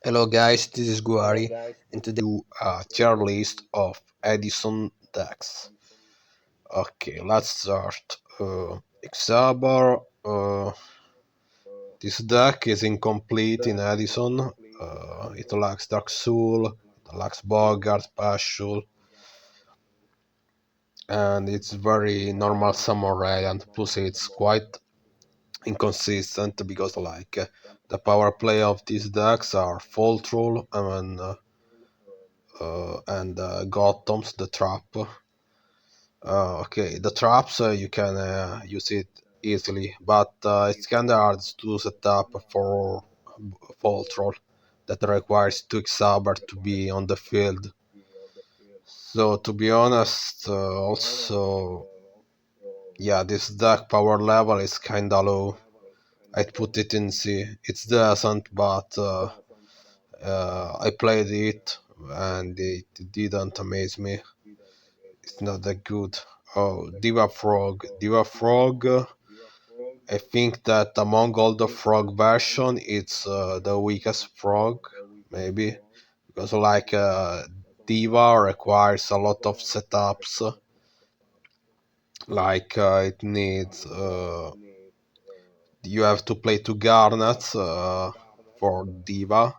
Hello guys, this is Guari, and today we do a tier list of Edison decks. Okay, let's start. Exabar, this deck is incomplete in Edison. It lacks Dark Soul, it lacks Bogart, Pashul, and it's very normal samurai, and plus it's quite inconsistent because the power play of these decks are Fall Troll and Gotham's the Trap. Okay, the traps you can use it easily, but it's kinda hard to set up for Fall Troll that requires two Xaber to be on the field. So to be honest, also yeah, this deck power level is kinda low. I'd put it in C. It's decent, but I played it and it didn't amaze me. It's not that good. Oh, Diva Frog. Diva Frog. I think that among all the frog version, it's the weakest frog, maybe because Diva requires a lot of setups. It needs you have to play two Garnets for Diva.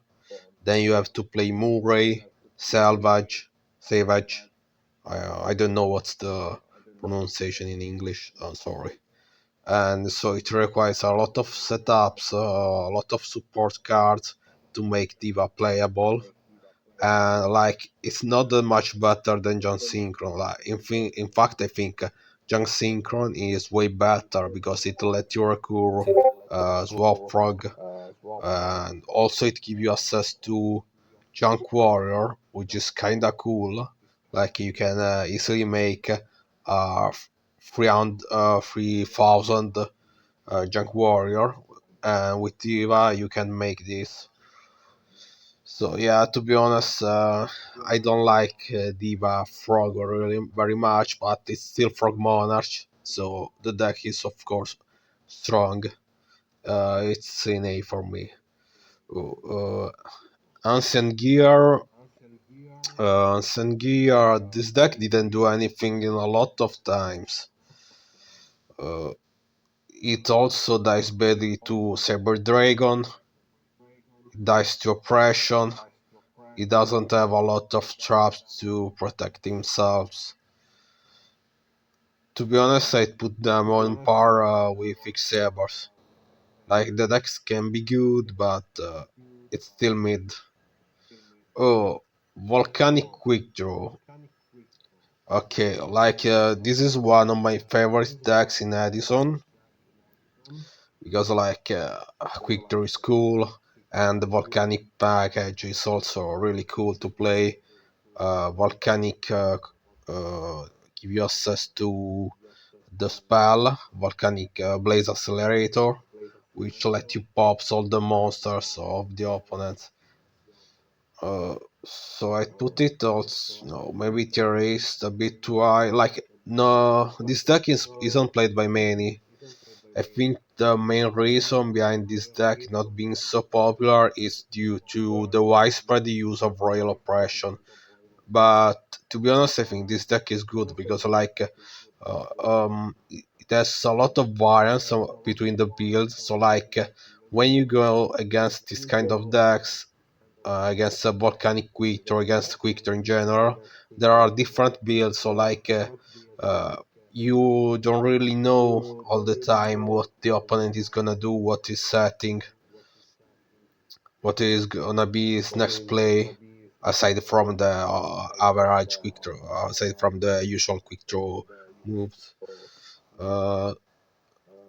Then you have to play Murray, Savage. I don't know what's the pronunciation in English. Sorry. And so it requires a lot of setups, a lot of support cards to make Diva playable. And it's not that much better than Junk Synchron. In fact, I think Junk Synchron is way better because it lets you recur Swap Frog, and also it gives you access to Junk Warrior, which is kinda cool. Like you can easily make 3,000 Junk Warrior, and with Diva you can make this. So yeah, to be honest, I don't like Diva Frog really very much, but it's still Frog Monarch, so the deck is of course strong. It's an A for me. Uh, Ancient Gear, Ancient Gear. This deck didn't do anything in a lot of times. Uh, it also dies badly to Saber Dragon, dies to Oppression. He doesn't have a lot of traps to protect himself. To be honest, I'd put them on par with Xabers. Like the decks can be good, but it's still mid. Oh, Volcanic Quick Draw. Okay, this is one of my favorite decks in Edison because Quick Draw is cool and the Volcanic package is also really cool to play. Volcanic uh, give you access to the spell Volcanic Blaze Accelerator, which let you pop all the monsters of the opponent. So I put it also, no, maybe it erased a bit too high. No, this deck isn't played by many. I think the main reason behind this deck not being so popular is due to the widespread use of Royal Oppression. But to be honest, I think this deck is good because it has a lot of variance between the builds. So when you go against this kind of decks, against a Volcanic Quick or against Quick in general, there are different builds. So uh, you don't really know all the time what the opponent is gonna do, what is setting, what is gonna be his next play, aside from the average quick draw, aside from the usual quick draw moves. Uh,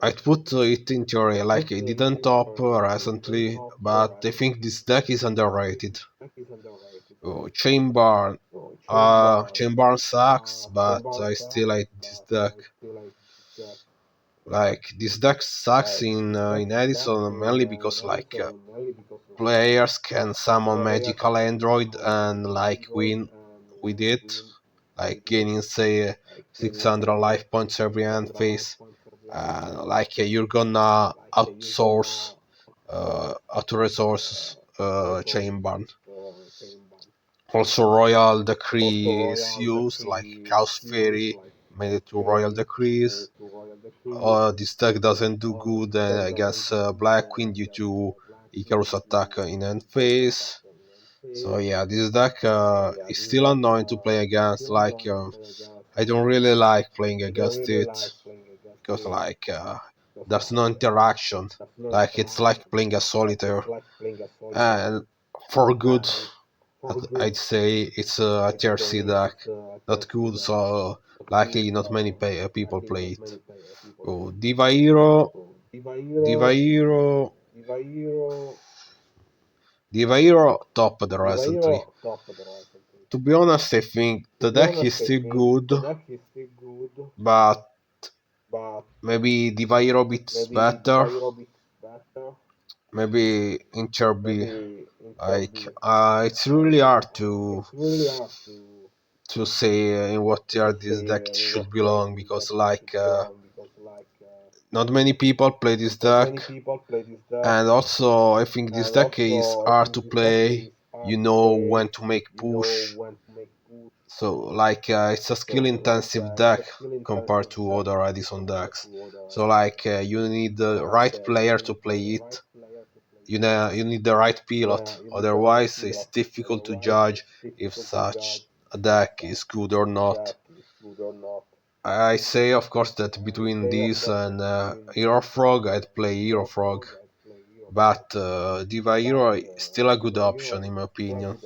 I'd put it in theory, like it didn't top recently, but I think this deck is underrated. Chamber, Chamber sucks, but I still like this deck. This deck sucks in Edison mainly because players can summon magical android and win with it, gaining say 600 life points every end phase. You're gonna outsource auto resources chamber. Also, royal decree is used, like Chaos Fairy made it to royal decrees. This deck doesn't do good against Blackwing due to Icarus attack in end phase. So yeah, this deck is still annoying to play against. Like I don't really like playing against it because like there's no interaction. Like it's like playing a solitaire. And for good, I'd say it's a tier C deck. Not good, so likely not many people play it. Oh, Diva Hero, Diva Hero topped recently. To be honest, I think the deck is still good, but maybe Diva Hero beats better. Maybe in tier B. Like, it's really hard to say in what tier this deck should belong because like not many people play this deck, and also I think this deck is hard to play. You know when to make push, so like it's a skill intensive deck compared to other Edison decks. So like you need the right player to play it. You need the right pilot, otherwise it's difficult to judge if such a deck is good or not. I say, of course, that between this and Hero Frog, I'd play Hero Frog, but Diva Hero is still a good option in my opinion.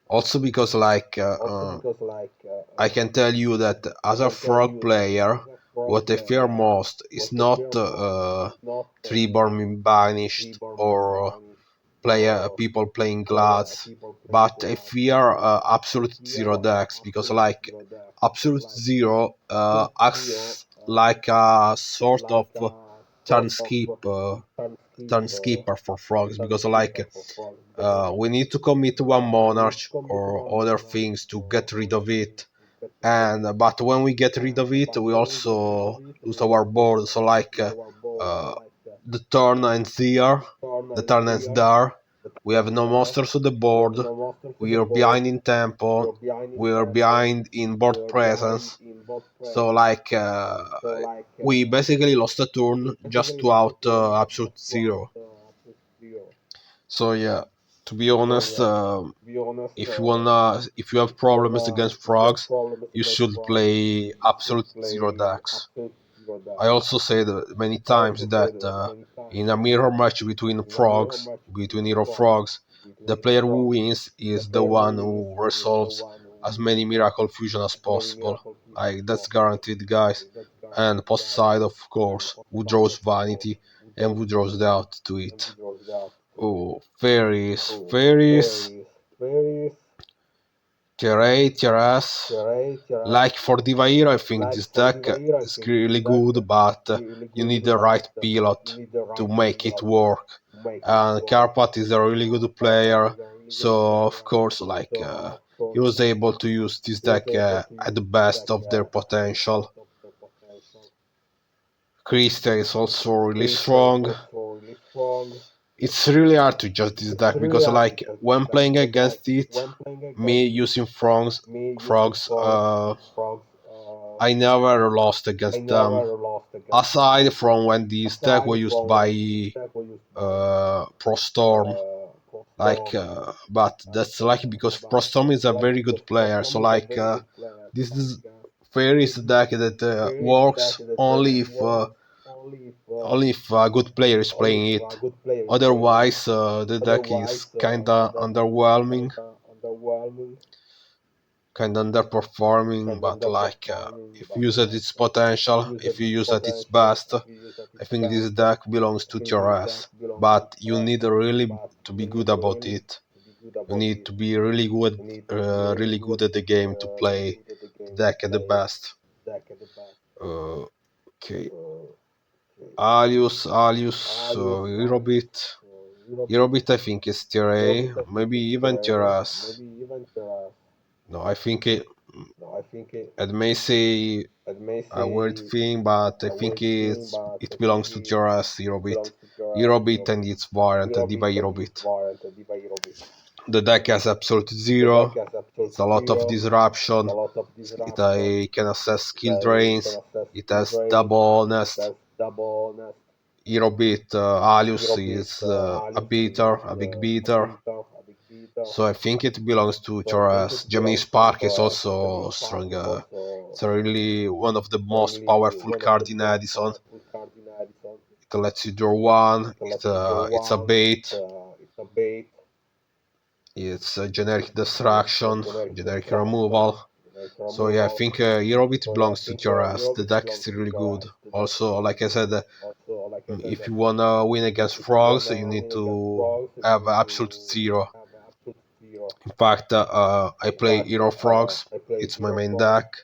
Also because, like, I can tell you that as a Frog player, what I fear most is not Treeborn Banished or people playing Glads, but I fear Absolute Zero decks because, like, Absolute Zero acts like a sort of turn skip, turn skipper for frogs because, like, we need to commit one monarch or other things to get rid of it, and but when we get rid of it, we also lose our board. So, like, the turn ends here, the turn ends there. We have no monsters on the board. We are behind in tempo. We are behind in board presence. So like we basically lost a turn just to out absolute zero. So yeah, to be honest, if you have problems against frogs, you should play absolute zero decks. I also said many times that in a mirror match between frogs, between hero frogs, the player who wins is the one who resolves as many miracle fusion as possible. Like that's guaranteed, guys. And post side, of course, who draws vanity and who draws doubt to it. Oh, fairies, tier A, tier S. Like for Divair, I think this deck is really good, but you need the right pilot to make it work. And Carpat is a really good player, so of course, like he was able to use this deck at the best of their potential. Christia is also really strong. It's really hard to judge this deck because, like, when playing against it, me using frogs, I never lost against them. Aside from when this deck was used by Pro Storm, like, but that's like because Pro Storm is a very good player. So like, this is Fairies deck that works only if a good player is playing it. Otherwise, the deck is kinda underperforming. But like, if you use at its potential, if you use at its best, I think this deck belongs to tier S. But you need really to be good about it. You need to be really good at the game to play the deck at the best. Uh, okay, Eurobit. Eurobit, I think is tier A, maybe even tier S. No, I think it may say a weird thing, but I think it belongs to tier S, Eurobit. Eurobit and its variant Divo Eurobit. The deck has absolute zero. It's a lot of disruption. It can assess skill drains. It has double honest. Eurobit Alius is a big beater. So I think it belongs to Choras. Gemini Spark is also strong. It's really one of the most powerful cards in Edison. It lets you draw one. It's a bait. It's a generic destruction, generic removal. So yeah, I think Eurobit belongs to Choras. The deck is really good. Also, like I said, if you wanna win against frogs, you need to have absolute zero. In fact, I play Hero Frogs. It's my main deck.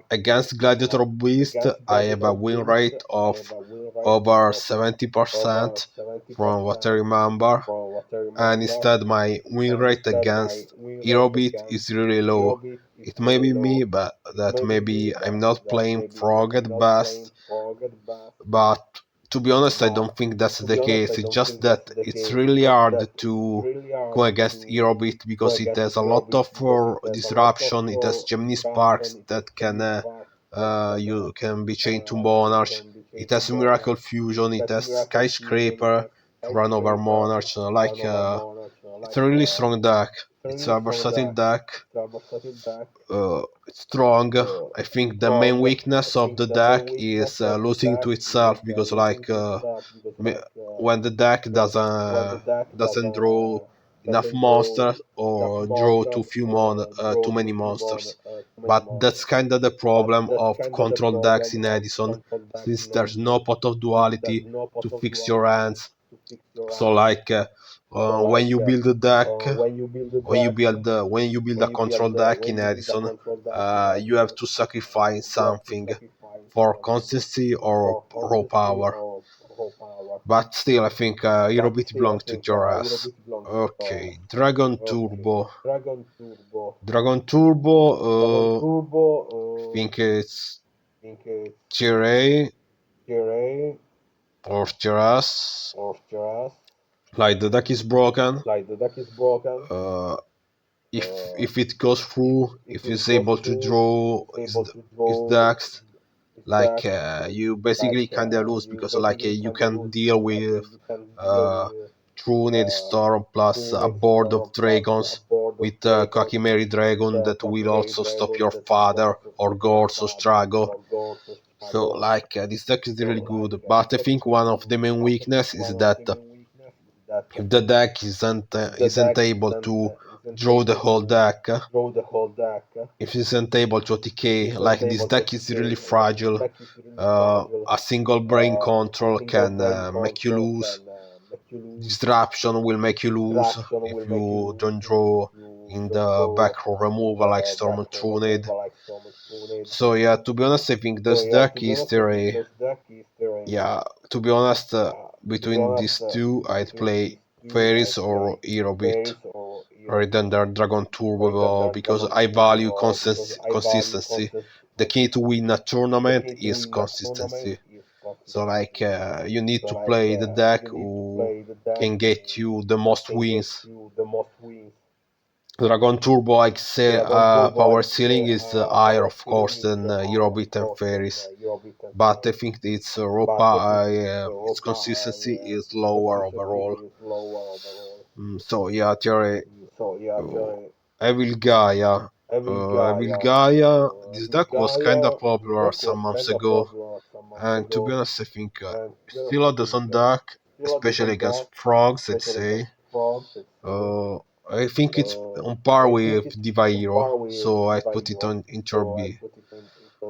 Against Gladiator Beast, I have a win rate of over 70% from what I remember. And instead, my win rate against Eurobit is really low. It may be me, but that maybe I'm not playing Frog at best. But to be honest, I don't think that's the case. It's just that it's really hard to go against Eurobit because it has a lot of disruption. It has Gemini Sparks that you can be chained to Monarch. It has Miracle Fusion. It has Skyscraper to run over Monarch. It's a really strong deck. It's a versatile deck. Strong. I think the main weakness of the deck is losing to itself because when the deck doesn't draw enough monsters or draw too many monsters. But that's kind of the problem of control decks in Edison, since there's no pot of duality to fix your hands. So when you build a deck, when you build a control deck in Edison, you have to sacrifice something for consistency or raw power. But still, I think Eurobit belongs to Joras. Okay, Dragon Turbo. Dragon Turbo, I think it's tier A or Joras. Like the deck is broken. If it goes through, if it's able to draw his decks, you basically kinda lose because you can deal with True Need Storm plus a board of dragons with Kakimeri Dragon that will also stop your father or Gorso Struggle. So this deck is really good, but I think one of the main weakness is that if the deck isn't able to draw the whole deck, if it isn't able to OTK, this deck is really fragile. A single brain control can make you lose. Disruption will make you lose if you don't draw in the back row removal like Storm and Trunade. So yeah, to be honest, I think this deck is theory. Yeah, to be honest, between these two, I'd play Fairies or Eurobit rather than their Dragon Turbo because I value consistency. The key to win a tournament is consistency. So you need to play the deck who can get you the most wins. Dragon Turbo, like say, power ceiling is higher, of course, than Eurobit and Fairies, but I think its consistency is lower overall. So yeah, theory. Evil Gaia. Evil Gaia. This deck was kinda popular some months ago, and to be honest, I think still a decent deck, especially against frogs, I'd say. I think it's on par with Diva Hero, so I put it on Inter B.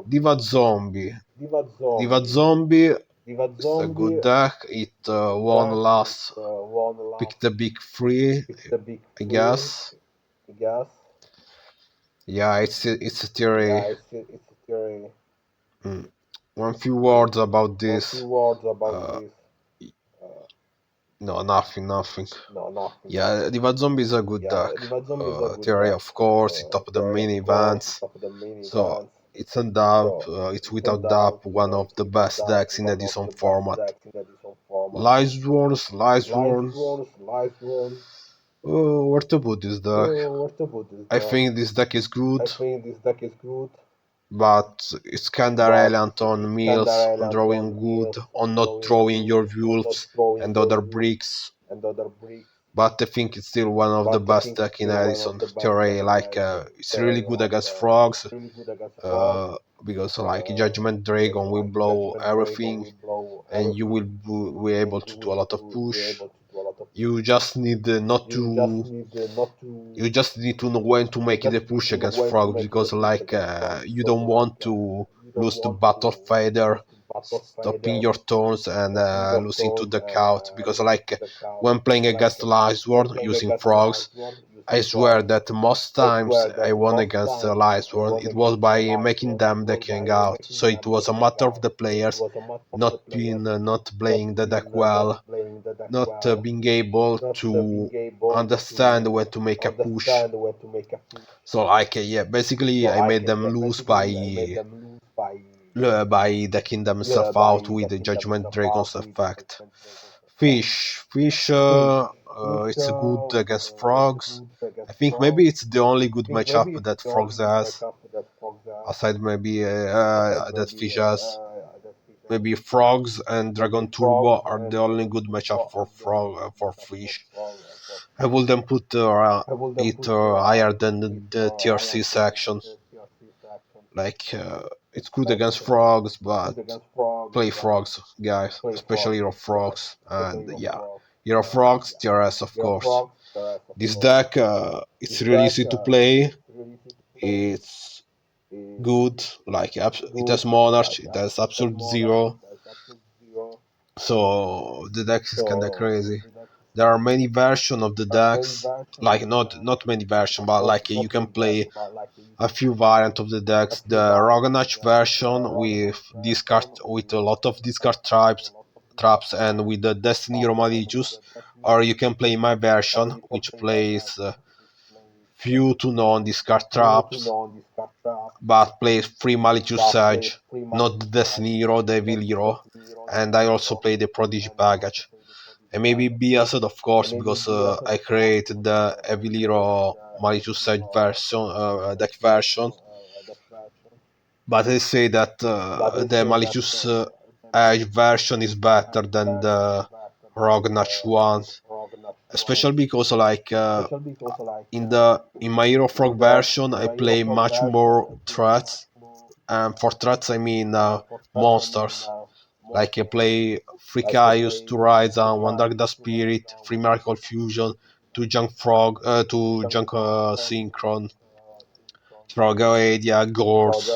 Diva Zombie. Diva Zombie is a good deck. It won last. Pick the big three, I guess. Yeah, it's a theory. One few words about this. No, nothing. Yeah, Diva Zombie is a good deck. Theory, of course, it top the main events. So it's it's without doubt one of the best decks in Edison format. Lightsworn. Where to put this deck? I think this deck is good, but it's kinda reliant on mills, on drawing wood, on not drawing your wolves and other bricks. But I think it's still one of the best deck in Edison theory. It's really good against frogs, uh, because like Judgment Dragon will blow everything, and you will be able to do a lot of push. You just need not to. You just need to know when to make the push against frogs, because you don't want to lose the battle fader, stopping your turns and losing to the count. Because when playing against Lightsworn using frogs, I swear that most times I won against Lightsworn, it was by making them the king out. So it was a matter of the players not playing the deck well, not being able to understand when to make a push. So yeah, basically I made them lose by decking themselves out with the Judgment Dragon's effect. Fish, it's good against frogs. I think maybe it's the only good matchup that frogs has, aside maybe that fish has. Maybe frogs and Dragon Turbo are the only good matchup for for fish. I wouldn't put it higher than the tier C section. It's good against frogs, but play frogs, guys, especially Hero Frogs, and yeah, Hero Frogs, TRS, of course. This deck, it's really easy to play. It's good. It has Monarch, it has Absolute Zero, so the deck is kinda crazy. There are many versions of the decks, like not many versions, but you can play a few variants of the decks. The Roganach version with a lot of discard traps and with the Destiny Romalicious, or you can play my version, which plays few to non discard traps, but plays free Malicious Sage, not the Destiny Hero, the Evil Hero, and I also play the Prodigy package. And maybe biased, of course, because I created the Evil Hero Malicious Sage version, deck version. But I say that the Malicious Edge version is better than the Rognach one, especially because in my Hero Frog version I play much more threats, and for threats I mean monsters. I play 3 Caius, 2 Ryza, 1 Dark Dust Spirit, 3 Miracle Fusion, 2 Junk Frog, 2 Junk Synchron, Frogadier, Gors.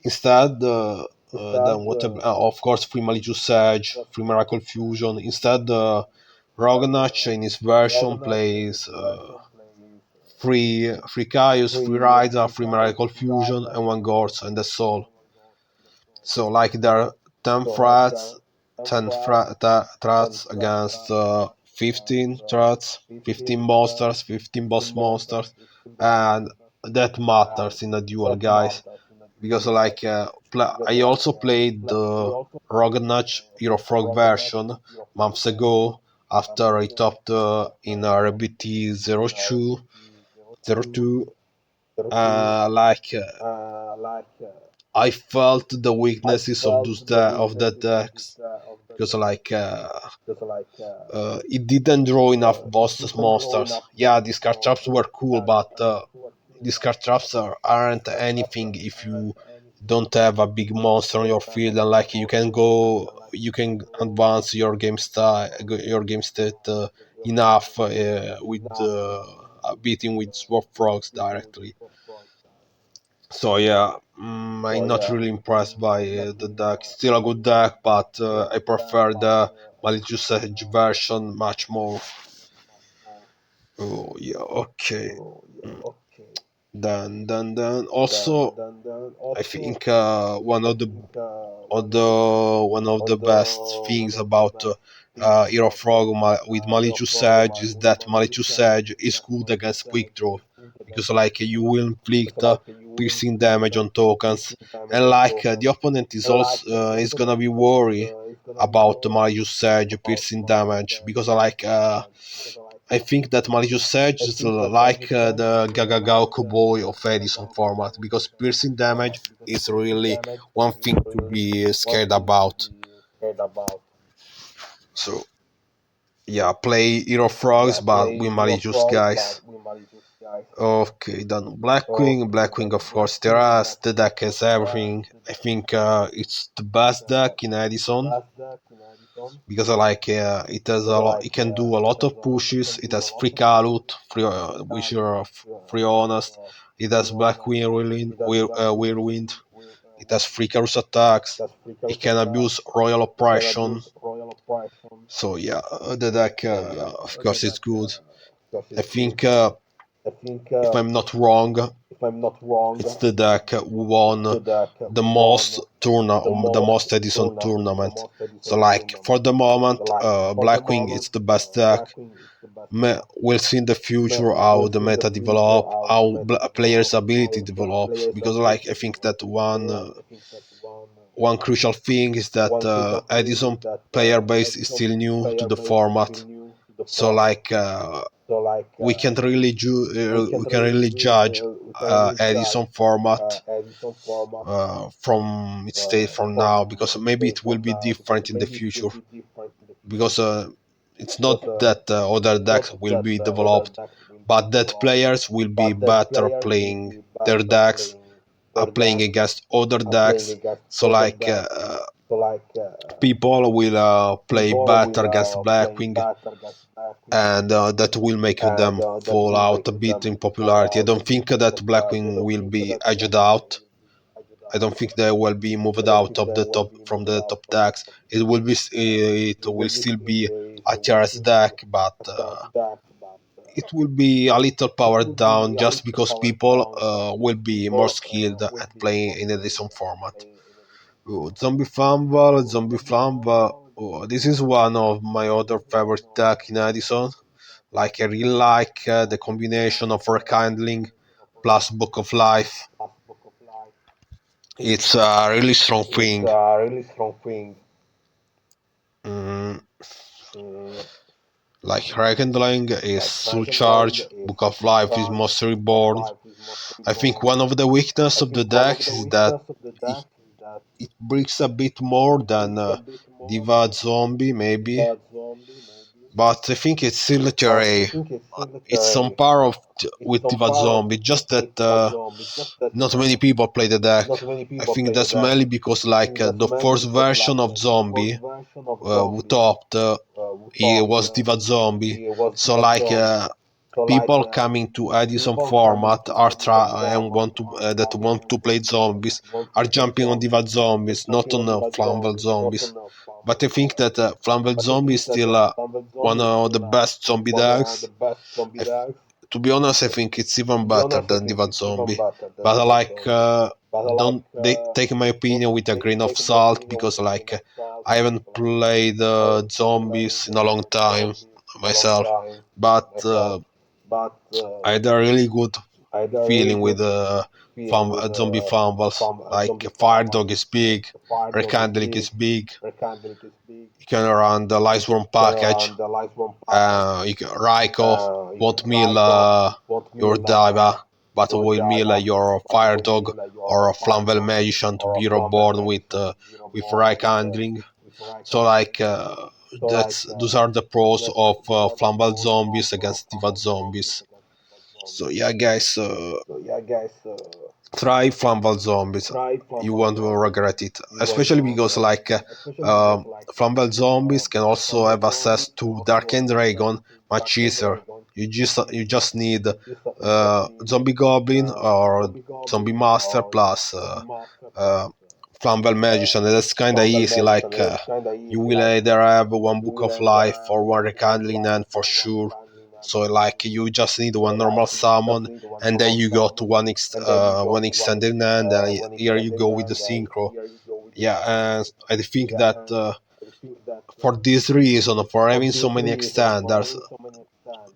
Instead, then what? Of course, Free Malicious Sage, Free Miracle Fusion. Instead, Rognach in his version plays free Caius, free Ryza, free Miracle Fusion, and 1 Gorse, and that's all. So there are 10 threats, threats against 15 threats, 15 monsters, 15 boss monsters, and that matters in a duel, guys. Because I also played the Rognach Hero Frog version months ago after I topped in RBT 02. I felt the weaknesses of of that decks, because it didn't draw enough boss monsters. Yeah, these card traps were cool, but these card traps aren't anything if you don't have a big monster on your field, and you can advance your game state enough with beating with swap frogs directly. So yeah, I'm not really impressed by the deck. Still a good deck, but I prefer the Malicious Edge version much more. Oh yeah, okay. Mm. Then also I think one of the best things about Hero Frog with Malicious Edge is that Malicious Edge is good against quick draw, because you will inflict piercing damage on tokens, and like the opponent is also is gonna be worried about the Malicious Sage piercing damage because I think that Malicious Sage is like the Gagagao Cowboy of Edison format because piercing damage is really one thing to be scared about. So yeah, play Hero Frogs but with Malicious guys. Okay, then Blackwing. Blackwing, of course, there are the deck has everything. I think it's the best deck in Edison because it has a lot. It can do a lot of pushes. It has free Kalut, free which are free honest. It has Blackwing Whirlwind. It has free Karus attacks. It can abuse Royal Oppression. So yeah, the deck, of course, is good. I think if I'm not wrong, it's the deck who won the most Edison tournament. So like for the moment, Blackwing is the best deck. We'll see in the future how the meta develop, how players' ability develops. Because like I think that one crucial thing is that Edison player base is still new to the format. So we can really judge Edison format from its state from now because maybe it will be different in the future because it's not that other decks will be developed but that players will be better playing their decks playing against other decks so people will play better against Blackwing and that will make them fall out a bit in popularity. I don't think that Blackwing will be edged out. I don't think they will be moved out of the top from the top decks. It will still be a TRS deck, but it will be a little powered down just because people will be more skilled at playing in a different format. Zombie Fumble. Oh, this is one of my other favorite deck in Edison. Like I really like the combination of Rekindling plus Book of Life. It's a really strong thing. Mm, like Rekindling is surcharge, Book of Life is Monster Reborn. I think one of the weaknesses of the deck is that it breaks a bit more than Diva Zombie, maybe. But I think it's still a it's on par with Diva Zombie, just that not many people play the deck. I think that's mainly because the first version of Zombie who topped it was Diva Zombie. So people coming to Edison format are try and want to that want to play zombies are jumping on Diva Zombies, not on Flamel Zombies. But I think that Flamel Zombie is still one of the best zombie decks. To be honest, I think it's even better than Diva Zombie. But don't take my opinion with a grain of salt because I haven't played zombies in a long time myself. But I had a really good feeling with zombie fumbles. Like Fire Dog is big, Rekindling is big. You can run the Lightsworn package. Raiko won't mill your diva, but will mill your Fire Dog or a Flamvel Magician to be reborn with Rekindling. So that's those are the pros of Flamvel Zombies against Diva Zombies. So yeah, guys, try Flamval Zombies. You won't regret it, especially because Flamval Zombies can also have access to Dark Dragon much easier. You just need Zombie Goblin or Zombie Master plus Flamvel Magician. And that's kind of easy. You will either have one Book of Life or one Rekindling Hand for sure. So you just need one normal summon and then you go to one extended hand and here you go with the synchro. Yeah, and I think that for this reason, for having so many extenders,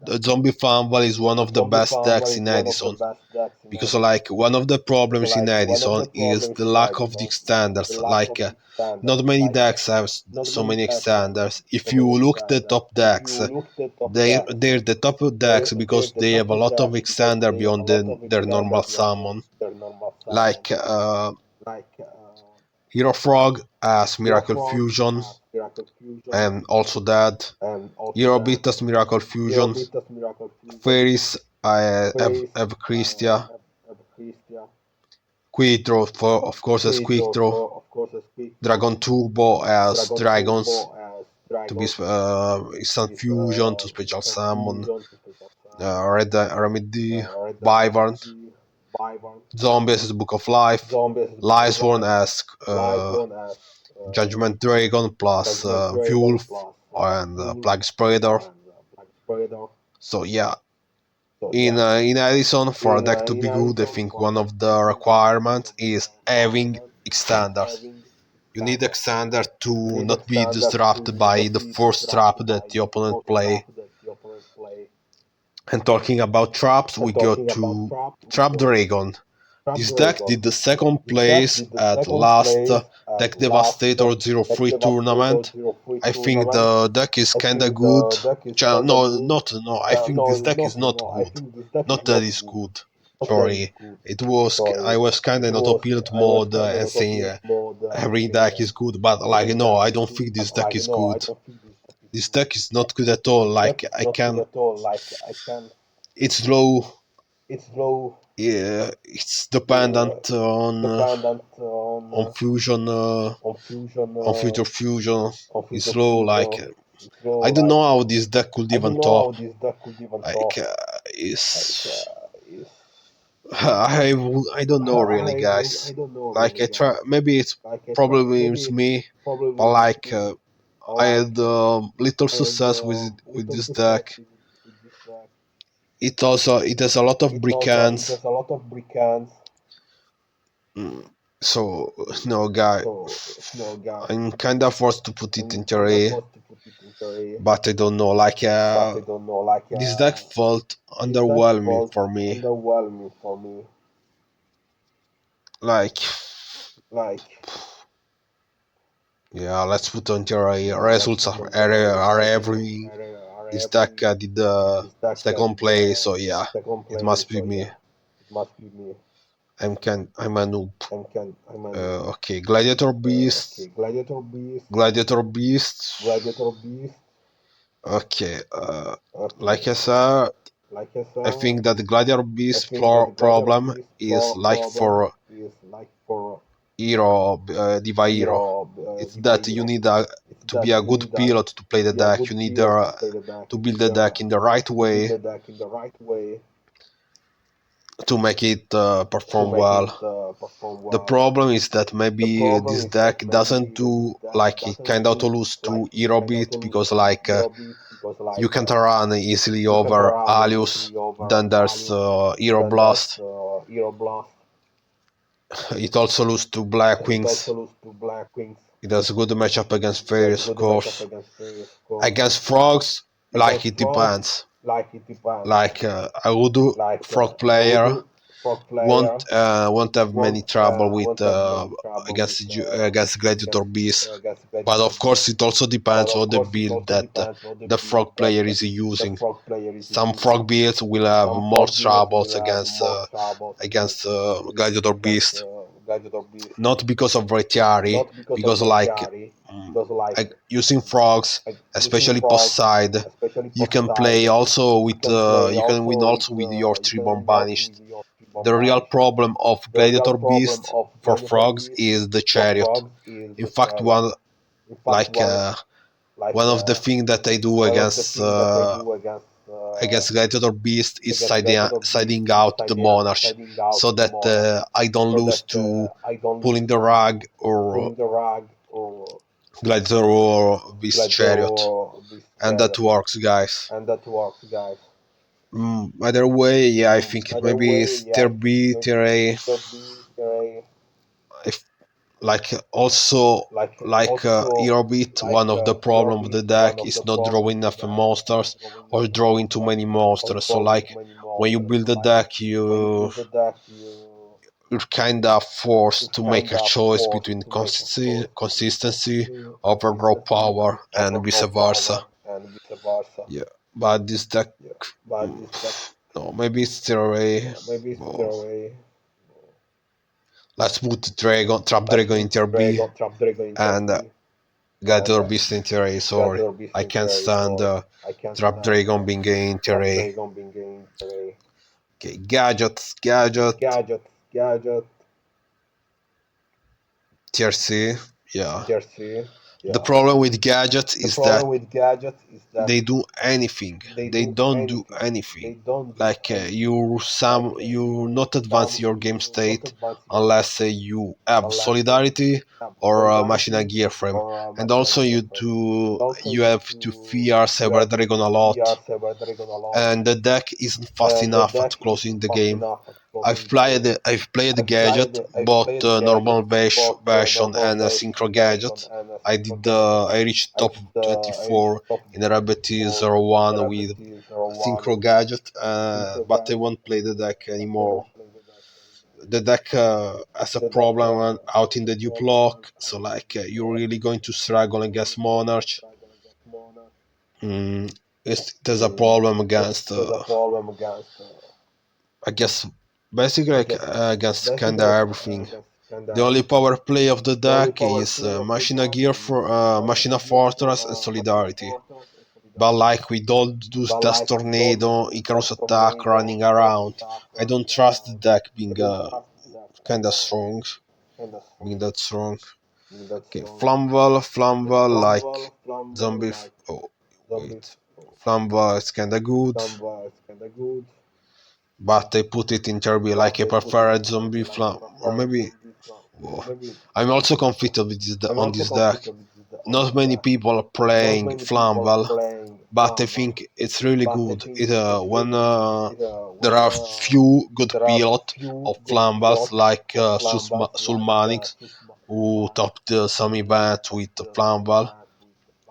the Zombie Fumble is one of the best decks in Edison. Because like one of the problems in Edison is the lack of the extenders. Like not many decks have so many extenders. If you look the top decks, they're the top decks because they have a lot of extender beyond their normal summon. Like Hero Frog has Miracle Fusion and also that. Eurobit has Miracle Fusion. Fairies have Christia. Quick Draw, of course, has Quick Draw. Dragon Turbo has Dragons to be instant fusion to special summon. Red Remedy, Wyvern. Zombies is Book of Life. Lightsworn has Judgment Dragon plus Wolf and Plague Spreader. So yeah, in Edison, for a deck to be good, I think one of the requirements is having extenders. You need extender to not be disrupted by the first trap that the opponent play. And talking about traps, we go to Trap Dragon. This deck did the second place at last Deck Devastator 03 tournament. I think the deck is kinda good. No, I think this deck is not good. Not that it's good. Sorry. I was kinda in autopilot mode and saying every deck is good, but like no, I don't think this deck is good. This deck is not good at all. Like it's low. Yeah, it's dependent on fusion, on future fusion. It's low. Like I don't know how this deck could even top. Like it's I don't know really, guys. Like I try. Maybe it's probably it's me, but like I had little success with this deck. It has a lot of brickhands. So no guy, I'm kinda forced to put it into A, but I don't know. Like this deck felt underwhelming for me. Like yeah, let's put on A. Results are everything. This deck did the second place, so yeah, it must be me. I'm a noob. Okay, Gladiator Beast. Gladiator Beast. Okay, like I said, I think that the Gladiator Beast problem is like for Hero, Diva Hero. It's that you need to be a good pilot to play the deck. You need to build the deck in the right way to make it perform well. The problem is that maybe this deck doesn't do like it kind of lose to Eurobit because like you can't run easily over Alius. Then there's Aeroblast. It also loses to Blackwings. It has a good matchup against Fairies, of course. Against Frogs, like it depends. Like I would do Frog player won't have many trouble with against Gladiator Beast. But of course, it also depends on the build that the Frog player is using. Some Frog builds will have more troubles against Gladiator Beast. Not because of Retiari, because like using frogs, especially post side, you can play also with you can win also with your Treeborn banished. The real problem of Gladiator Beast for frogs is the chariot. In fact, like one of the things that I do against Gladiator Beast is siding out the Monarch, so that I don't lose to pulling the rug or Gladiator or Beast Chariot, and that works, guys. Either way, yeah, I think it maybe is tier B, tier A. like also like Eurobit, one of the problem of the deck is not drawing enough monsters or drawing too many monsters. So like when you build a deck, you're kind of forced to make a choice between consistency over raw power and vice versa. Yeah, but this deck, mm, no, maybe it's still away. Oh, let's put dragon, trap dragon in tier B and Gladiator Beast in tier A. Sorry, I can't stand trap dragon being in tier A. Okay, gadget, tier C. Yeah. The problem with gadgets is that they do anything. They don't do anything. Like you not advance your game state unless you have solidarity or machina gear frame, and also you have to fear cyber dragon a lot, and the deck isn't fast enough at closing the game. I've played Gadget, both normal version and Synchro Gadget. I reached top 24 in Rabbit 01 with Synchro Gadget, but I won't play the deck anymore. The deck has a problem out in the dupe lock, so like you're really going to struggle against Monarch. Mm, there's a problem against I guess basically like, against kinda everything. The only power play of the deck is Machina Gear for Machina Fortress and Solidarity. But like with all those Dust Tornado, Icarus Attack running around, I don't trust the deck being kinda strong. Being that strong. Okay, Flamel, like zombie. Oh, wait. Flamel is kinda good, but I put it in Turby like I prefer a zombie flam, or maybe. Oh, I'm also conflicted with on this deck. Not many people are playing Flamval, but I think it's really good. When there are few good pilot of Flamvals like Sulmanix, who topped some event with Flamval,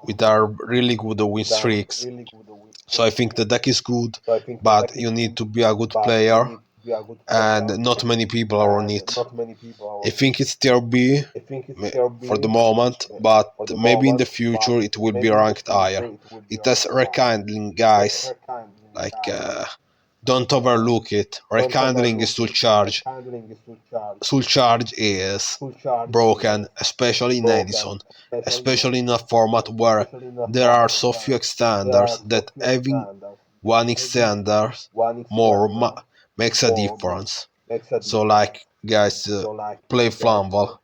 with our really good win streaks. So I think the deck is good, but you need to be a good player, and not many people are on it. I think it's tier B for the moment, but maybe in the future it will be ranked higher. It has rekindling, guys. Like, don't overlook it. Rekindling is full charge. Full charge is broken, especially in Edison, especially in a format where there are so few extenders that having one extender more makes a difference. So like guys, play Flamval,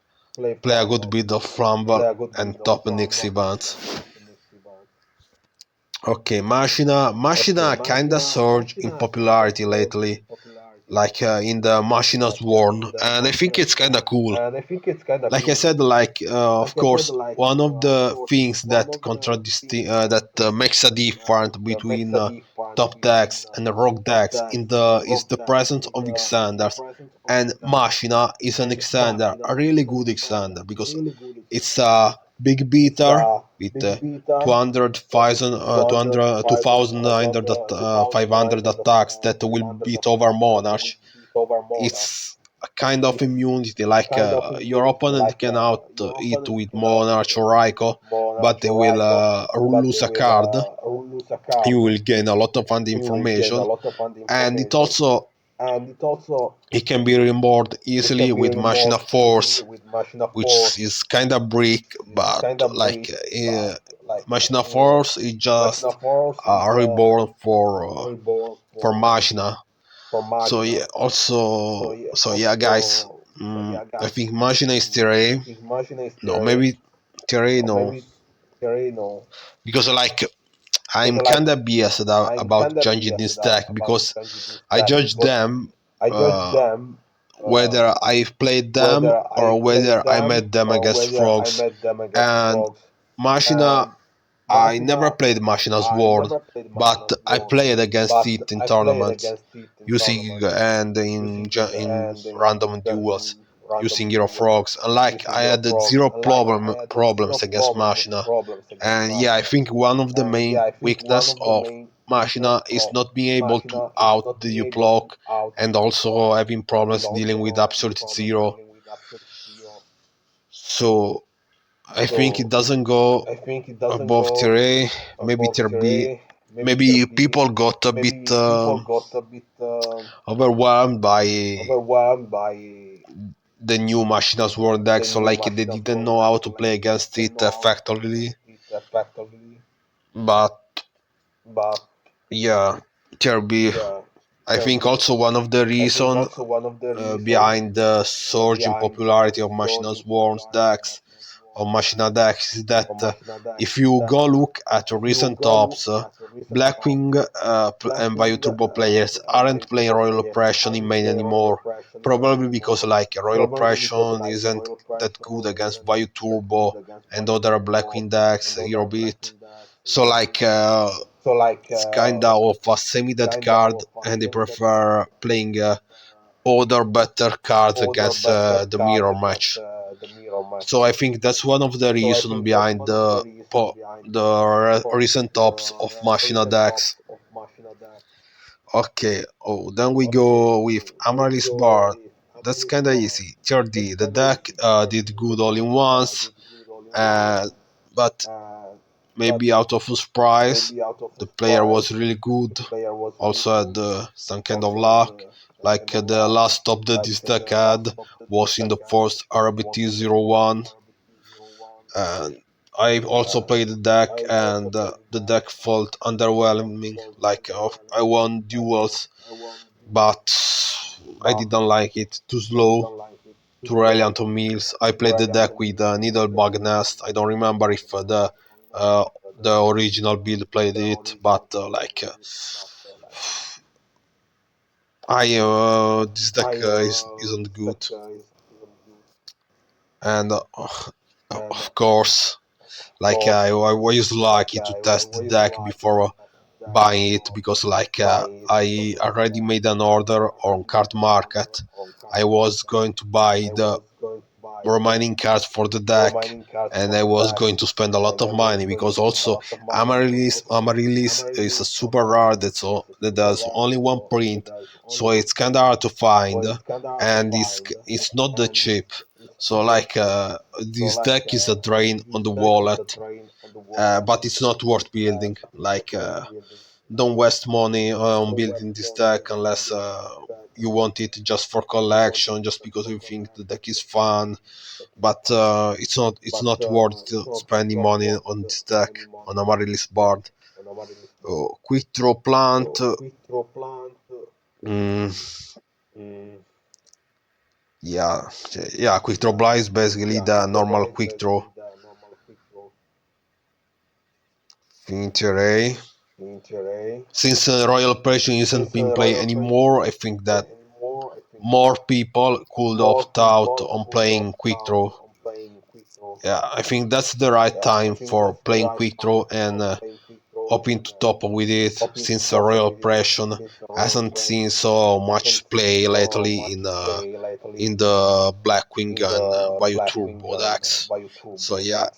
play a good bit of Flamval and top next events. Okay, Machina kinda surged in popularity lately, like in the Machina's Worn, and I think it's kinda cool. Like I said, like of course, one of the things that makes a difference between top decks and rogue decks is the presence of extenders, and Machina is an extender, a really good extender because it's a big beater with 2,500 attacks that will beat over Monarch. It's a kind of immunity, like your opponent can out it with Monarch or Raiko, but they will lose a card. You will gain a lot of information, and it can be removed easily with Machina Force, which is kind of brick, but like Machina Force is just a reborn for Machina. So yeah, so yeah, guys, I think Machina is tier A. No, maybe tier A, no, because like I'm kinda biased about judging this deck because I judge them uh, whether I've played them or whether I met them against frogs. And Machina, I never played Machina's World, but I played against it in tournaments, using and in random duels. using Hero Frogs, and like I had zero problems against Machina. And yeah, I think one of the main weakness of Machina is not being able to out the block, and also having problems dealing with absolute zero. So I think it doesn't go above tier A, maybe tier B. Maybe people got a bit overwhelmed by the new Machina's World deck, so like they didn't know how to play against it effectively. But yeah, tier B. I think also one of the reason behind the surge in popularity of Machina's Worms decks or Machina decks is that if you go look at recent tops, Blackwing and Bioturbo players aren't playing Royal Oppression in main anymore. Probably because like Royal Oppression isn't that good against Bioturbo and other Blackwing decks, Eurobit. So like it's kinda of a semi-dead card, and they prefer playing other better cards against the mirror match. So I think that's one of the reasons behind the recent tops of Machina decks. Okay, oh, then we go with Amaris Bar. That's kinda easy. Tier D. The deck did good all in once, but maybe out of surprise, the player was really good. Also had some kind of luck. Like the last top that this deck had was in the first RBT 01. And I also played the deck, and the deck felt underwhelming. Like I won duels, but I didn't like it. Too slow, too reliant on meals. I played the deck with Needlebug Nest. I don't remember if uh, the original build played it, but I this deck isn't good, and of course, like I always like it to test the deck before buying it, because like I already made an order on card market. I was going to buy the remaining cards for the deck, and I was going to spend a lot of money, because also Amarillis is a super rare that does only one print, so it's kinda hard to find, and it's not that cheap. So like this deck is a drain on the wallet, but it's not worth building. Like don't waste money on building this deck unless you want it just for collection, just because you think the deck is fun. But it's not worth spending money on this deck on a Marilis board. Oh, quick draw plant. Mm, yeah, yeah. Quick draw blind is basically the normal quick draw in. Since Royal Operation isn't being played anymore, I think that more people could opt out on playing quick draw. Yeah, I think that's the right time for playing quick draw and hoping to top with it, since Royal Oppression hasn't seen so much play lately in the Blackwing and Bioturbo decks. So yeah,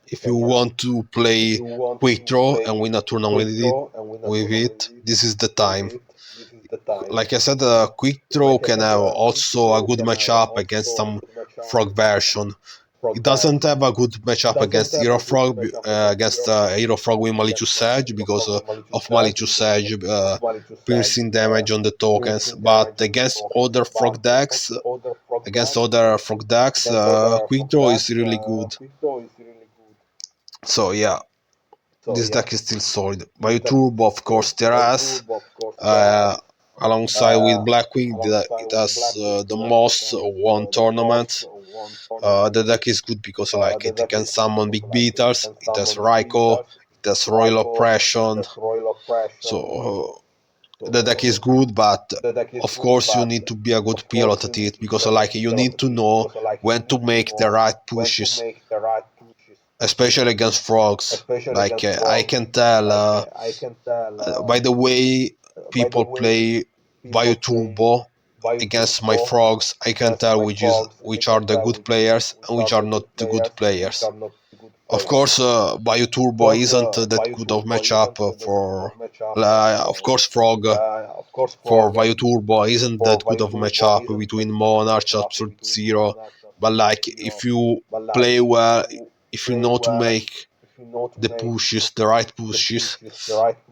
if you want to play quick draw and win a tournament with it, this is the time. Like I said, quick draw can have also a good matchup against some frog version. It doesn't have a good matchup against Hero Frog, against Hero Frog with Malicious Edge, because of Malicious Edge piercing damage on the tokens. But against other frog decks, quick draw is really good. So yeah, this deck is still solid. Bioturbo, of course, Terras, uh, alongside with Blackwing, it has the most won tournament. The deck is good because like it can summon big beaters, it has Raiko, it has Royal Oppression, so the deck is good, but of course you need to be a good pilot at it, because like you need to know when to make the right pushes, especially against frogs. Like I can tell by the way people play Bioturbo, against my frogs, I can tell which are the good players and which are not the good players. Of course, Bioturbo isn't that good of matchup for. Of course, Frog for Bioturbo isn't that good of matchup between Monarch, Absolute Zero. But like, if you play well, if you know to make the pushes, the right pushes,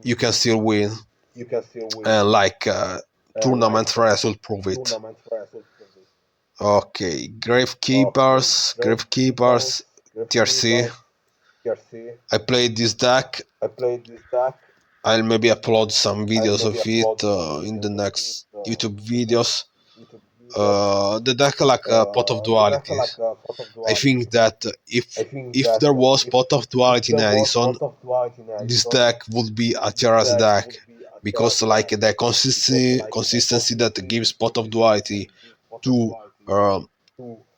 you can still win. And like, tournament result prove it. Okay, Gravekeepers, TRC. I played this deck. I'll maybe upload some videos of it in the next YouTube videos. The deck like a pot of duality. I think that if there was pot of duality in Edison, this deck would be a TRS deck because like the consistency that gives pot of duality to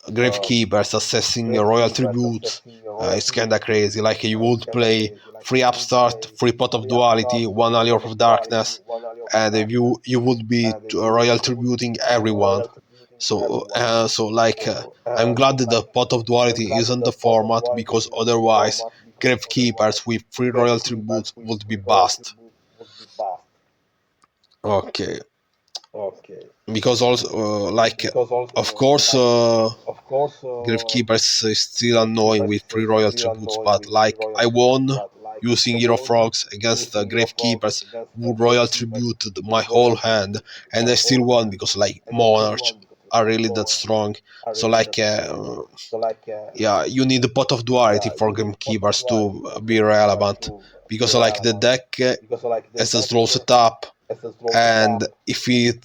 Gravekeepers assessing royal tributes. It's kinda crazy. Like you would play free upstart, free pot of duality, one allure of darkness, and if you would be royal tributing everyone. I'm glad that the pot of duality isn't the format because otherwise Gravekeepers with free royal tributes would be bust. Okay, because also of course. Gravekeepers is still annoying with free royal tributes, but like I won using Hero Frogs against the Gravekeepers who royal tributed my whole hand, and I still won because like Monarch are really that strong. So like yeah, you need a pot of duality for Gravekeepers to be relevant because like the deck has a slow setup, and if it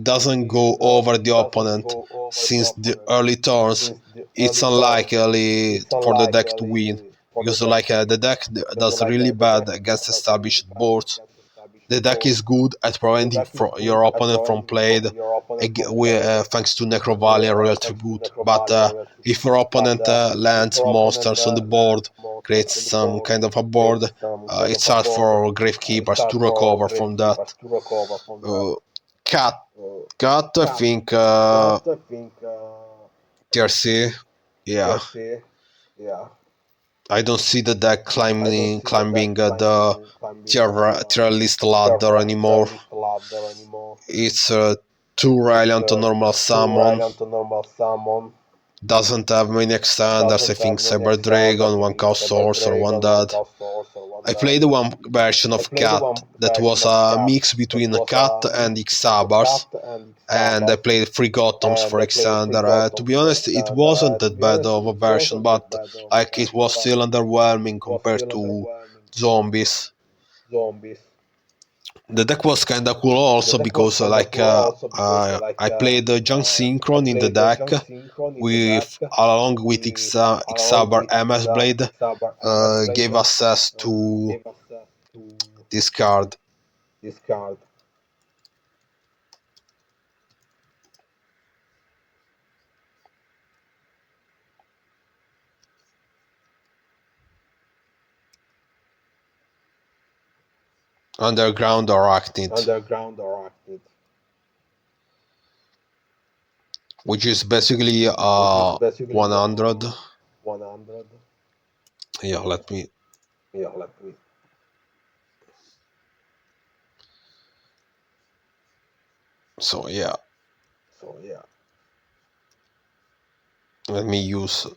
doesn't go over the opponent since the early turns, it's unlikely for the deck to win because like the deck does really bad against established boards. The deck is good at preventing your opponent from played thanks to Necrovalley and Royal Tribute, but if your opponent lands monsters on the board, creates some kind of a board, it's hard for Gravekeepers to recover from that. Uh, cat, cat, I think TRC, yeah. I don't see the deck climbing the tier list ladder anymore. It's too reliant on normal summon. Doesn't have many extenders. I think Cyber Dragon, one Chaos Source, or one Dead. I played one version of Cat that was a mix between Cat and Xabars, and I played three Gothams for Extender. To be honest, it wasn't that bad of a version, but like it was still underwhelming compared to Zombies. The deck was kinda cool also because I played Junk Synchron in the deck with along with Xabar MS Blade gave access to this card. Underground Arachnid, which is basically 100. Yeah, let me. So yeah, let me use.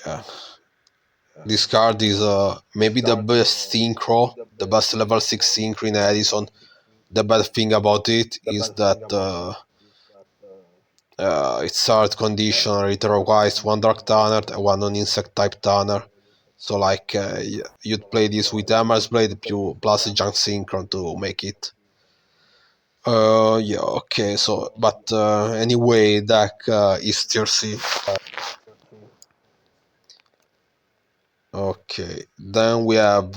Yeah, this card is maybe the best Synchro, the best level 6 Synchro in Edison. The bad thing about it is that its art conditioner, it requires one Dark Tanner and one non-insect type Tanner. So like you'd play this with Amaris Blade plus a Junk Synchron to make it. Yeah, okay, so but anyway, deck is tier C. Okay, then we have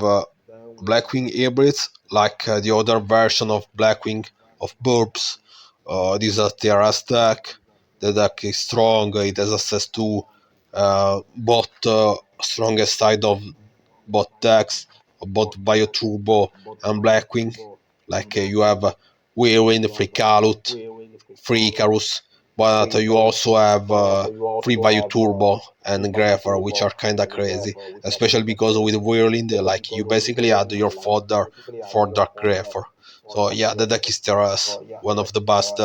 Blackwing hybrids, like the other version of Blackwing of Burbs. This is a TRS deck. The deck is strong, it has access to both strongest side of both decks. both Bioturbo and Blackwing. Like you have Whirlwind, Free Kalut, Free Icarus, but you also have Free Bioturbo and Grapher, which are kinda crazy, especially because with Whirlwind, like you basically add your fodder for Dark Grapher. So yeah, the deck is Terras, one of the best,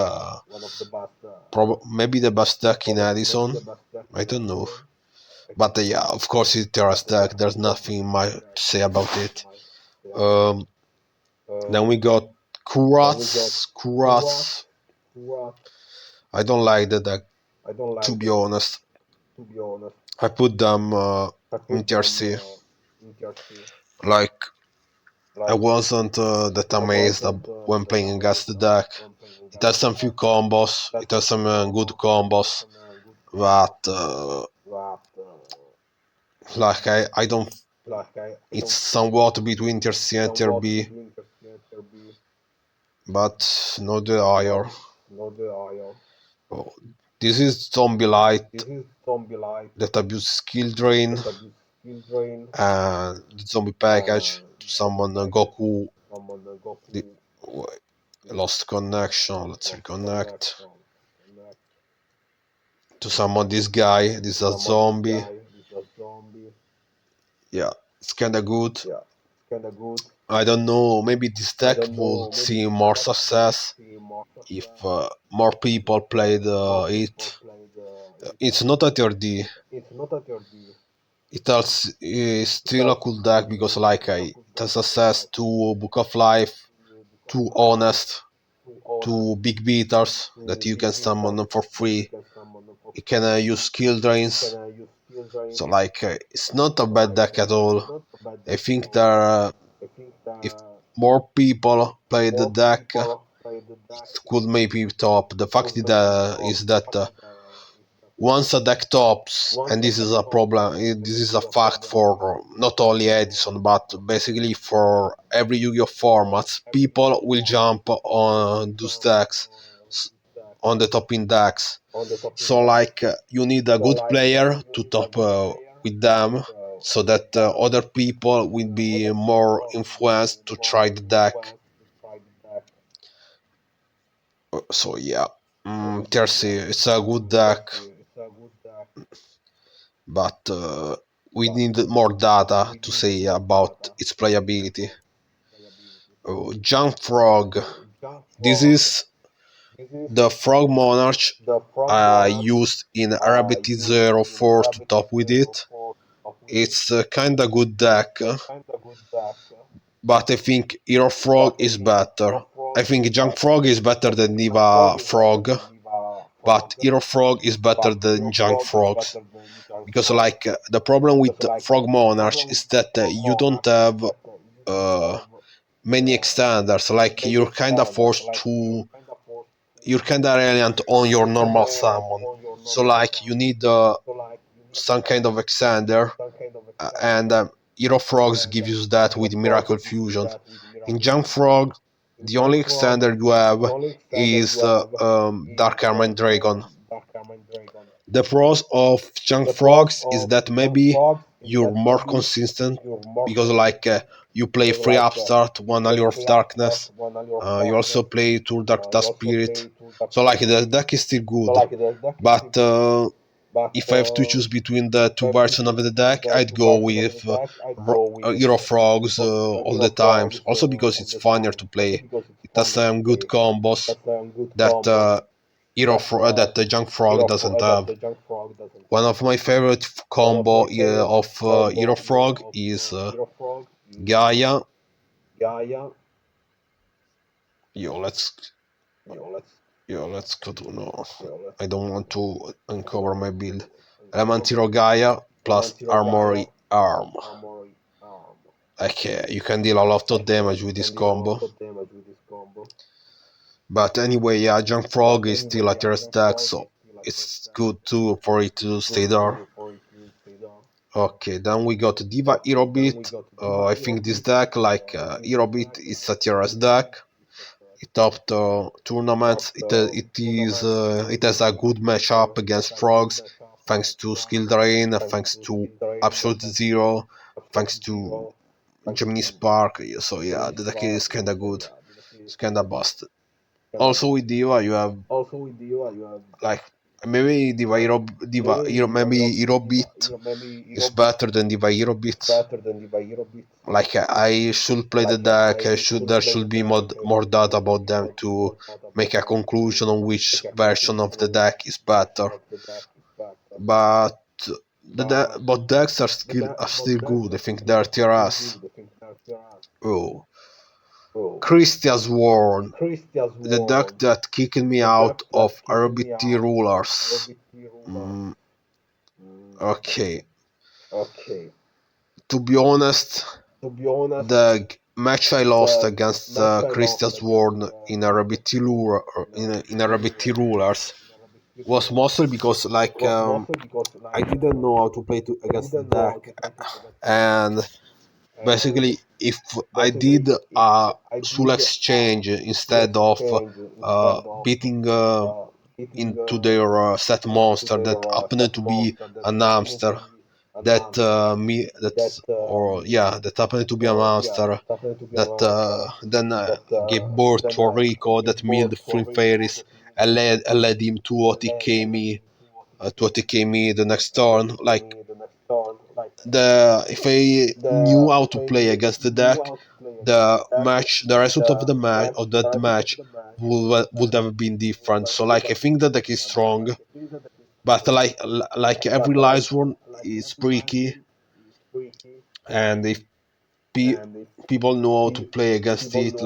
maybe the best deck in Edison. I don't know. But yeah, of course it's Terra's deck. There's nothing much to say about it. Um, then we got Kurats. Kurats. I don't like the deck, to be honest. I put them in tier C. Like, I wasn't that amazed when playing against the deck. It has some few combos. It has some good combos. But, like, I don't. It's somewhat between tier C and tier B. But not the higher. Oh, this is Zombie Light that abuse skill drain and the zombie package to summon Goku. The, lost connection. Let's reconnect. To summon this guy. This is a zombie. Yeah, it's kinda good. I don't know. Maybe this deck would see more success if more people played it. It's not a tier D. It's still a cool deck because like it has access to Book of Life, to Honest, to Big Beaters that you can summon them for free. You can use skill drains. So like it's not a bad deck at all. I think that if more people play the deck, it could maybe top. The fact is that once a deck tops, and this is a problem, this is a fact for not only Edison, but basically for every Yu-Gi-Oh format, people will jump on those decks, on the topping decks. So like you need a good player to top with them, so that other people will be more influenced to try the deck. So yeah, Tercy, it's a good deck, but we need more data to say about its playability. Jump Frog. This is the Frog Monarch I used in Eurobit 04 to top with it. It's a kinda good deck, but I think Hero Frog is better. I think Junk Frog is better than Diva Frog, but Hero Frog is better than Junk Frogs. Because like the problem with Frog Monarch is that you don't have many extenders. Like you're kinda forced to, you're kinda reliant on your normal summon. So like you need some kind of extender, and Hero Frogs give you that with Miracle Fusion. In Junk Frog, the only extender you have is Dark Armor and Dragon. The pros of Junk Frogs is that maybe you're more consistent because like you play free upstart, one Allure of Darkness, you also play two Dark Dust Spirit, so like the deck is still good, but if I have to choose between the two versions of the deck, I'd go with Hero Frogs all the time, also because it's funnier to play. It has some good combos that that the Junk Frog doesn't have. One of my favorite combo of Hero Frog is Gaia. Yo, let's go to no. I don't want to uncover my build. Element Hero Gaia plus Armory Arm. Okay, you can deal a lot of damage with this combo. But anyway, yeah, Junk Frog is still a tier stack, so it's good too for it to stay there. Okay, then we got Diva Eurobit. I think this deck, like Eurobit, is a tier S deck. It topped tournaments. It has a good matchup against Frogs, thanks to Skill Drain, thanks to Absolute Zero, thanks to Gemini Spark. So yeah, the deck is kinda good. It's kinda busted. Also with Diva, you have like maybe maybe Eurobit is better than Diva Eurobit. Like I should play the deck. There should be more data about them to make a conclusion on which version of the deck is better. But but decks are still good. I think they're TRS. Oh, Christia's War, the deck that kicked me out of RBT rulers. Mm, okay, to be honest, the match I lost against Christia's War in RBT rulers was mostly because I didn't know how to play against the deck, and basically if I did a soul exchange instead of beating into their set monster that happened to be an hamster that happened to be a monster that then gave birth to a Rico that milled Fairies and led him to OTK me the next turn. Like if I knew how to play against the deck, the result of that match would have been different. So like I think the deck is strong, but like every Lightsworn is tricky, and if people know how to play against it,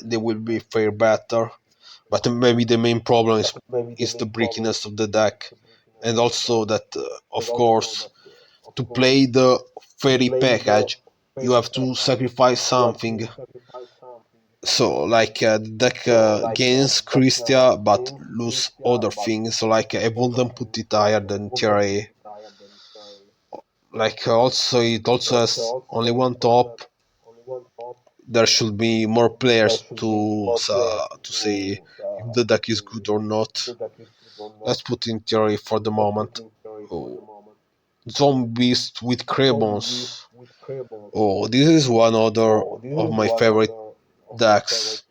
they will be fare better. But maybe the main problem is the breakiness of the deck, and also that of course to play the fairy package you have to sacrifice something. So the deck gains Christia but lose other things. So I wouldn't put it higher than tier A. Also it also has only one top. There should be more players to say if the deck is good or not. Let's put in theory for the moment. Oh, Zombies with Crabons. Oh, this is one other of my favorite decks,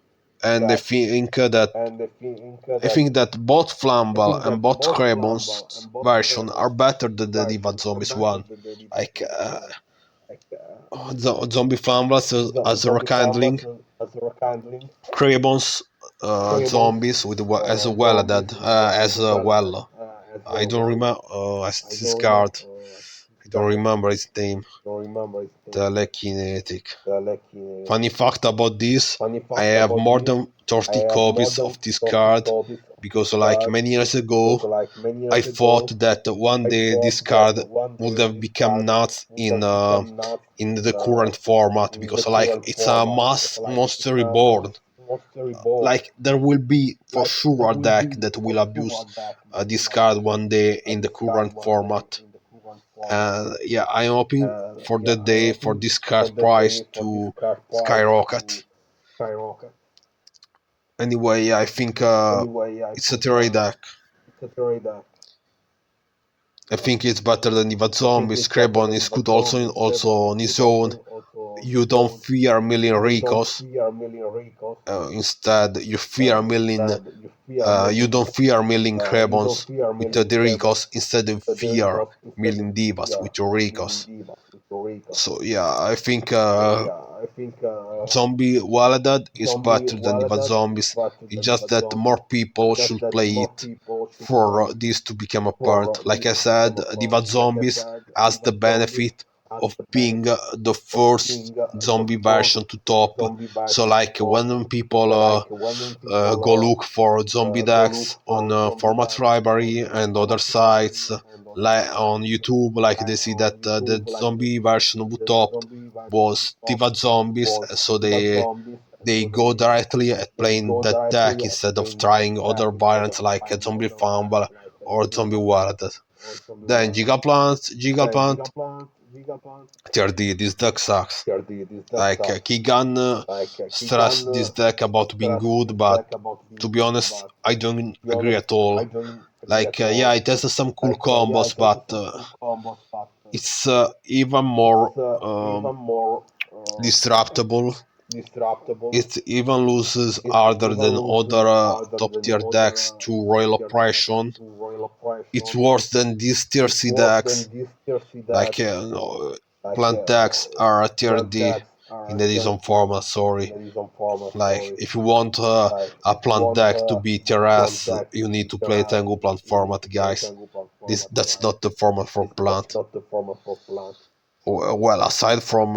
and I think that both Flamel and both Crabons version are better than the Diva Zombies one. Like Zombie Flamel as a rekindling, Crabons zombies with as well as well. I don't remember as this card. I don't remember its name. Telekinetic. Funny fact about this, I have more than 30 copies of this card because many years ago I thought that one day this card would have become nuts in the current format because it's a monster reborn. There will be for sure a deck that will abuse this card one day in the current format. Yeah, I'm hoping for the day for this card price to skyrocket. Anyway, I think it's a theory deck. I think it's better than Diva Zombies. Scrabon is good also on his own. You don't fear million Ricos. Instead, you fear million. You don't fear milling Crabons with the Ricos. Instead, you fear milling Divas with your Ricos. So yeah, I think Zombie Waladad is better than Diva Zombies. It's just that more people should play it for this to become a part. Like I said, Diva Zombies has the benefit of being the first zombie version to top. So when people go look for zombie decks on Format Library and other sites on YouTube, they see that the zombie version of top was Diva Zombies, so they go directly at playing that deck instead of trying other variants like a Zombie Fumble or Zombie Wallet. Then Gigaplant, TRD, this deck sucks. Keegan stressed this deck about being good, but to be honest, I don't agree at all. Yeah, it has some cool combos, but it's even more disruptable. It even loses harder than other top tier decks to Royal Oppression. It's worse than these tier C decks. Like plant decks are a tier D in Edison format, sorry. Like if you want a plant deck to be tier S, you need to play Tengu Plant format, guys. That's not the format for plant. Well, aside from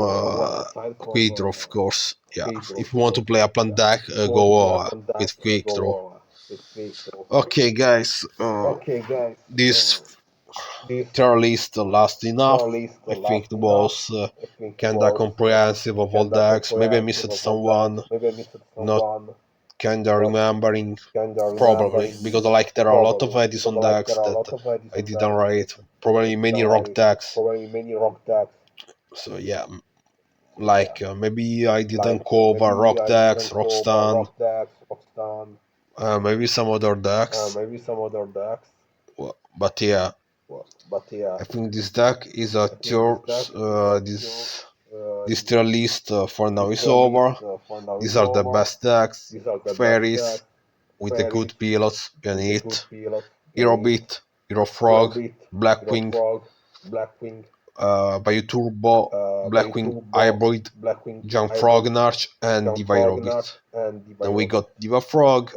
quick draw, of course. Yeah, if you want to play a plant deck, go with quick draw. Okay, guys, this tier list last enough. I think it was kinda comprehensive of all decks. Maybe I missed someone, not kinda remembering, probably, because like there are a lot of Edison decks that I didn't rate, probably many wrong decks. So yeah, like maybe I didn't cover rock decks, rockstone, maybe some other decks. But yeah, I think this deck is a tier. This tier list for now is over. These are the best decks. Fairies with the good pilots beneath. Eurobit, Eurofrog, Blackwing, Bioturbo, Blackwing Hybrid, Jump Frognarch, and Divo IObit. Then we got Diva Frog,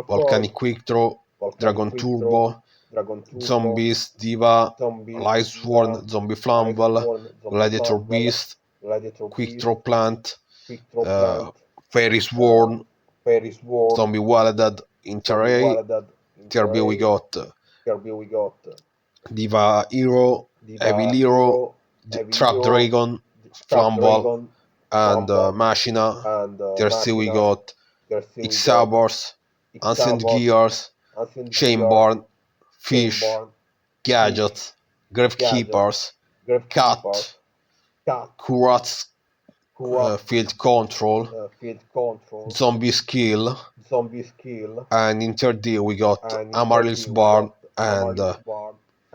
Volcanic Quick Draw, Dragon Turbo, Zombies, Diva, Lightsworn, Zombie Flamel, Gladiator Beast, Quick Draw Plant, uh, Fairies Worn, Zombie Wilded, Interray. Tier B we got Diva Hero, Evil Hero, Trap Dragon, Flamble, and Machina. Tier C we got Xabors, Ancient Gears, Chainborn, Fish, Gadget, Gravekeepers, Cat, Kurat's Field Control, Zombie Skill, and in third D we got Amaris Barn and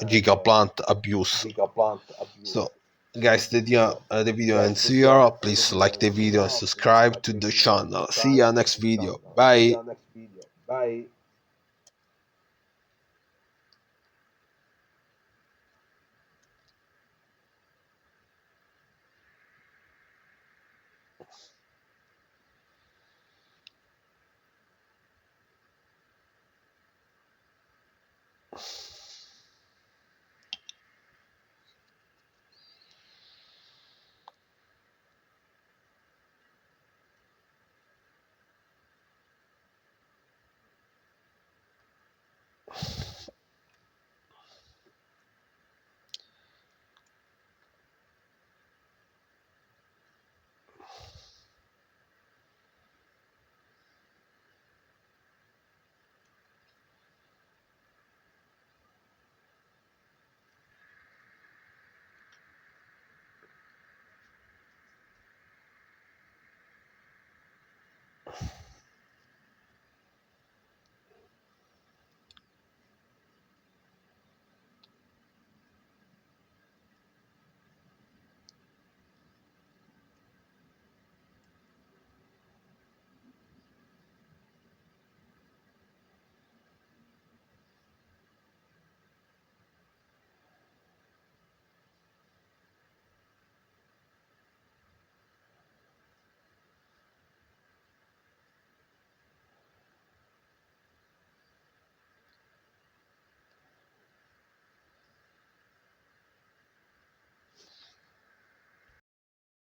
Jig Plant Abuse. So guys, the video ends here. Please like the video and subscribe to the channel. See ya next video. Bye.